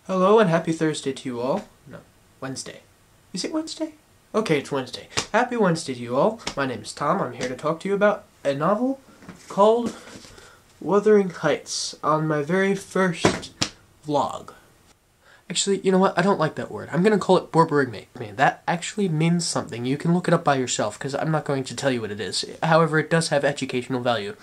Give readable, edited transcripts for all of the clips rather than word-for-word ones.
Hello and happy Thursday to you all. No, Wednesday. Is it Wednesday? Okay, it's Wednesday. Happy Wednesday to you all. My name is Tom. I'm here to talk to you about a novel called Wuthering Heights on my very first vlog. Actually, you know what? I don't like that word. I'm going to call it borborygmi. I mean, that actually means something. You can look it up by yourself because I'm not going to tell you what it is. However, it does have educational value.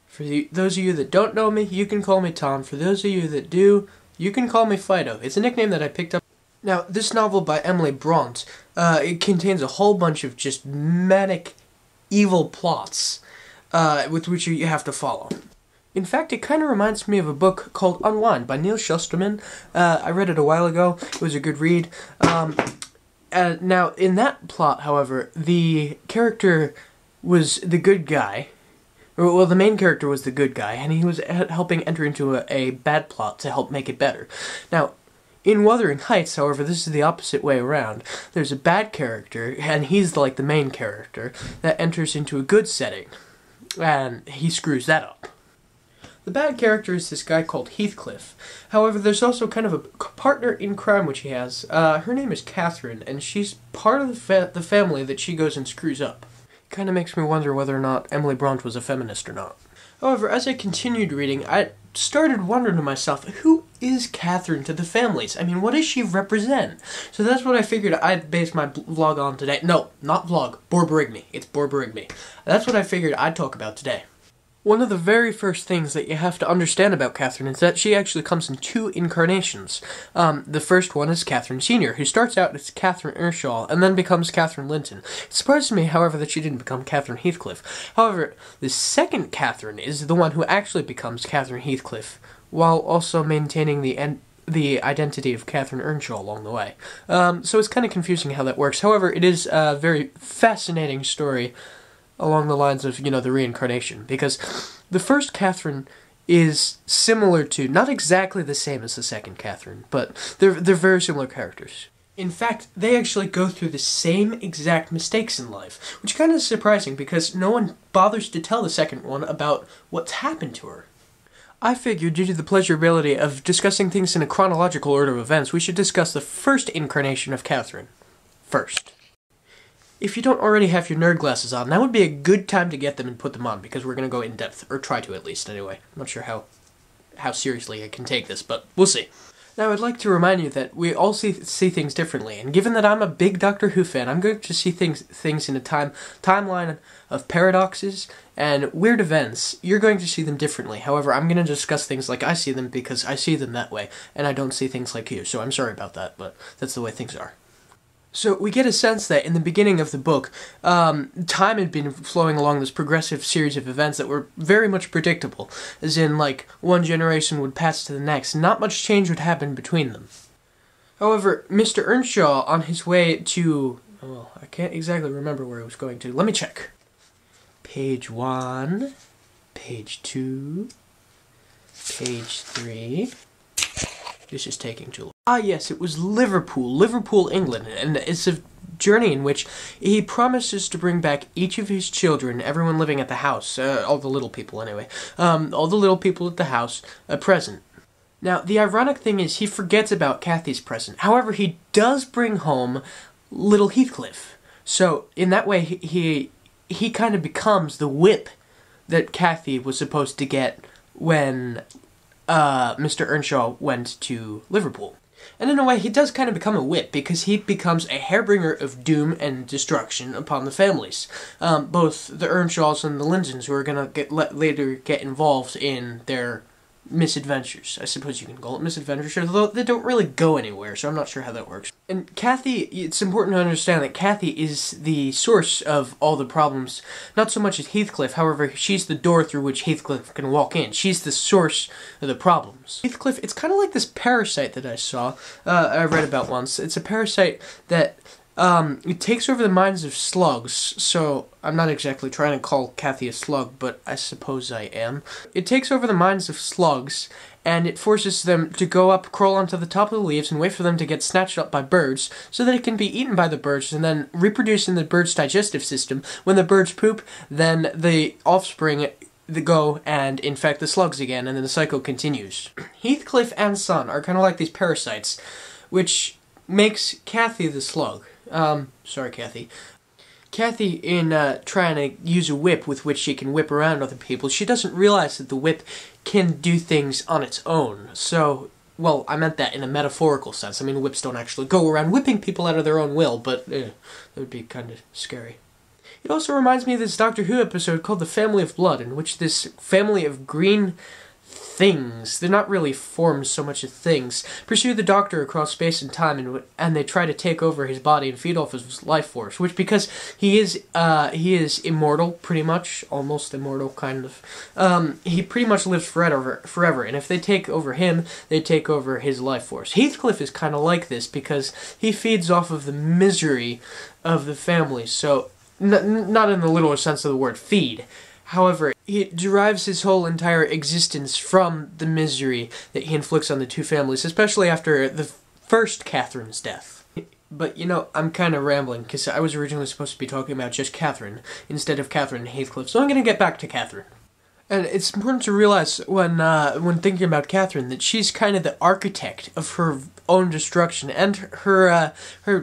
For those of you that don't know me, you can call me Tom. For those of you that do, you can call me Fido. It's a nickname that I picked up. Now, this novel by Emily Bront, it contains a whole bunch of just manic, evil plots with which you have to follow. In fact, it kind of reminds me of a book called Unwind by Neil Shusterman. I read it a while ago. It was a good read. Now, in that plot, however, the character was the good guy. Well, the main character was the good guy, and he was helping enter into a bad plot to help make it better. Now, in Wuthering Heights, however, this is the opposite way around. There's a bad character, and he's like the main character, that enters into a good setting, and he screws that up. The bad character is this guy called Heathcliff. However, there's also kind of a partner in crime which he has. Her name is Catherine, and she's part of the family that she goes and screws up. Kind of makes me wonder whether or not Emily Bront was a feminist or not. However, as I continued reading, I started wondering to myself, who is Catherine to the families? I mean, what does she represent? So that's what I figured I'd base my vlog on today. No, not vlog, borborygmi. It's borborygmi. That's what I figured I'd talk about today. One of the very first things that you have to understand about Catherine is that she actually comes in two incarnations. The first one is Catherine Sr., who starts out as Catherine Earnshaw and then becomes Catherine Linton. It surprises me, however, that she didn't become Catherine Heathcliff. However, the second Catherine is the one who actually becomes Catherine Heathcliff, while also maintaining the identity of Catherine Earnshaw along the way. So it's kind of confusing how that works. However, it is a very fascinating story along the lines of, you know, the reincarnation, because the first Catherine is similar to, not exactly the same as the second Catherine, but they're very similar characters. In fact, they actually go through the same exact mistakes in life, which kind of is surprising because no one bothers to tell the second one about what's happened to her. I figured, due to the pleasurability of discussing things in a chronological order of events, we should discuss the first incarnation of Catherine first. If you don't already have your nerd glasses on, that would be a good time to get them and put them on, because we're going to go in depth, or try to at least, anyway. I'm not sure how seriously I can take this, but we'll see. Now, I'd like to remind you that we all see things differently, and given that I'm a big Doctor Who fan, I'm going to see things in a timeline of paradoxes and weird events. You're going to see them differently. However, I'm going to discuss things like I see them because I see them that way, and I don't see things like you, so I'm sorry about that, but that's the way things are. So we get a sense that in the beginning of the book, time had been flowing along this progressive series of events that were very much predictable, as in, like, one generation would pass to the next, and not much change would happen between them. However, Mr. Earnshaw, on his way to, well, I can't exactly remember where he was going to. Let me check. Page 1, page 2, page 3... This is taking too long. Ah, yes, it was Liverpool, England, and it's a journey in which he promises to bring back each of his children, everyone living at the house, all the little people anyway, all the little people at the house, a present. Now, the ironic thing is he forgets about Cathy's present. However, he does bring home little Heathcliff. So, in that way, he kind of becomes the whip that Cathy was supposed to get when Mr. Earnshaw went to Liverpool. And in a way, he does kind of become a whip, because he becomes a harbinger of doom and destruction upon the families. Both the Earnshaws and the Lintons, who are going to later get involved in their misadventures. I suppose you can call it misadventures, although they don't really go anywhere, so I'm not sure how that works. And Cathy, it's important to understand that Cathy is the source of all the problems, not so much as Heathcliff. However, she's the door through which Heathcliff can walk in. She's the source of the problems. Heathcliff, it's kind of like this parasite that I saw, I read about once. It's a parasite that it takes over the minds of slugs, so I'm not exactly trying to call Cathy a slug, but I suppose I am. It takes over the minds of slugs, and it forces them to go up, crawl onto the top of the leaves, and wait for them to get snatched up by birds, so that it can be eaten by the birds, and then reproduce in the bird's digestive system. When the birds poop, then the offspring go and infect the slugs again, and then the cycle continues. Heathcliff and Son are kind of like these parasites, which makes Kathy the slug. Sorry, Kathy. Kathy, in trying to use a whip with which she can whip around other people, she doesn't realize that the whip can do things on its own. So, well, I meant that in a metaphorical sense. I mean, whips don't actually go around whipping people out of their own will, but that would be kind of scary. It also reminds me of this Doctor Who episode called The Family of Blood, in which this family of green things, they're not really forms so much as things, pursue the Doctor across space and time, and they try to take over his body and feed off his life force, which, because he is immortal, pretty much, almost immortal, kind of, he pretty much lives forever, and if they take over him, they take over his life force. Heathcliff is kind of like this, because he feeds off of the misery of the family, so, not in the literal sense of the word feed. However, he derives his whole entire existence from the misery that he inflicts on the two families, especially after the first Catherine's death. But, you know, I'm kind of rambling, because I was originally supposed to be talking about just Catherine, instead of Catherine and Heathcliff, so I'm going to get back to Catherine. And it's important to realize, when thinking about Catherine, that she's kind of the architect of her own destruction, and her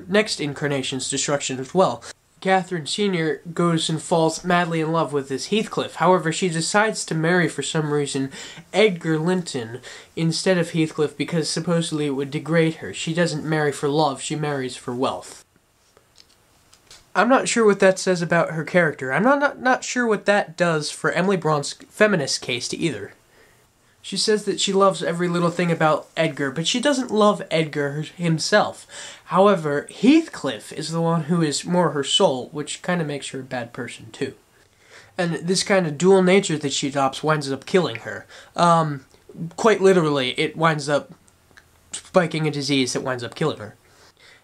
next incarnation's destruction as well. Catherine Sr. goes and falls madly in love with this Heathcliff. However, she decides to marry, for some reason, Edgar Linton instead of Heathcliff, because supposedly it would degrade her. She doesn't marry for love, she marries for wealth. I'm not sure what that says about her character. I'm not sure what that does for Emily Braun's feminist case either. She says that she loves every little thing about Edgar, but she doesn't love Edgar himself. However, Heathcliff is the one who is more her soul, which kind of makes her a bad person too. And this kind of dual nature that she adopts winds up killing her. Quite literally, it winds up spiking a disease that winds up killing her.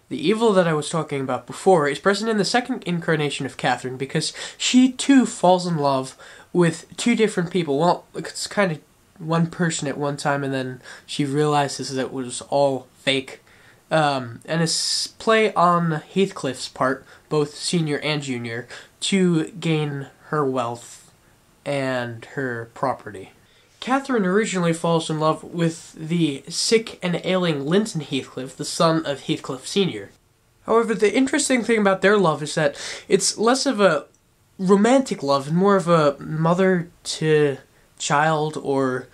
The evil that I was talking about before is present in the second incarnation of Catherine, because she too falls in love with two different people. Well, it's kind of one person at one time, and then she realizes that it was all fake. And it's play on Heathcliff's part, both senior and junior, to gain her wealth and her property. Catherine originally falls in love with the sick and ailing Linton Heathcliff, the son of Heathcliff Sr. However, the interesting thing about their love is that it's less of a romantic love and more of a mother-to-child, or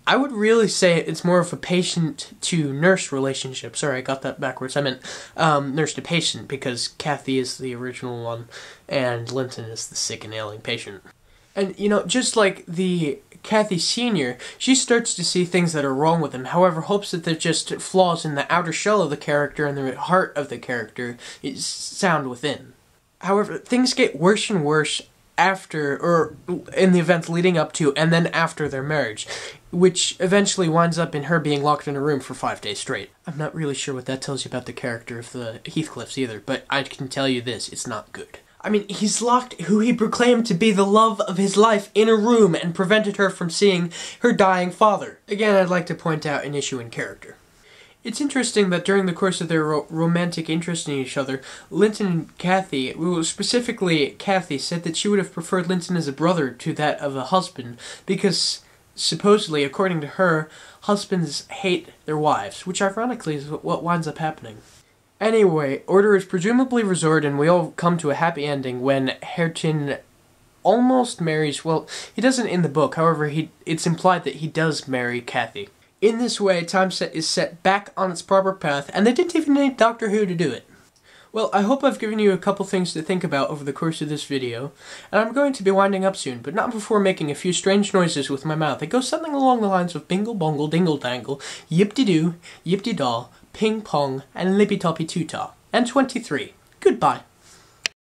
I would really say it's more of a patient-to-nurse relationship. Sorry, I got that backwards. I meant nurse-to-patient, because Kathy is the original one, and Linton is the sick and ailing patient. And, you know, just like the Kathy Sr., she starts to see things that are wrong with him, however hopes that they're just flaws in the outer shell of the character, and the heart of the character is sound within. However, things get worse and worse after, or in the events leading up to, and then after their marriage, which eventually winds up in her being locked in a room for 5 days straight. I'm not really sure what that tells you about the character of the Heathcliffs either, but I can tell you this, it's not good. I mean, he's locked who he proclaimed to be the love of his life in a room and prevented her from seeing her dying father. Again, I'd like to point out an issue in character. It's interesting that during the course of their romantic interest in each other, Linton and Kathy, well, specifically Kathy, said that she would have preferred Linton as a brother to that of a husband, because supposedly, according to her, husbands hate their wives, which ironically is what winds up happening. Anyway, order is presumably restored, and we all come to a happy ending when Hareton almost marries, well, he doesn't in the book, however, it's implied that he does marry Kathy. In this way, time is set back on its proper path, and they didn't even need Doctor Who to do it. Well, I hope I've given you a couple things to think about over the course of this video, and I'm going to be winding up soon, but not before making a few strange noises with my mouth. It goes something along the lines of bingle bongle dingle dangle, yip-de-doo, yip-de-daw, ping pong, and lippy-toppy-too-taw. And 23. Goodbye.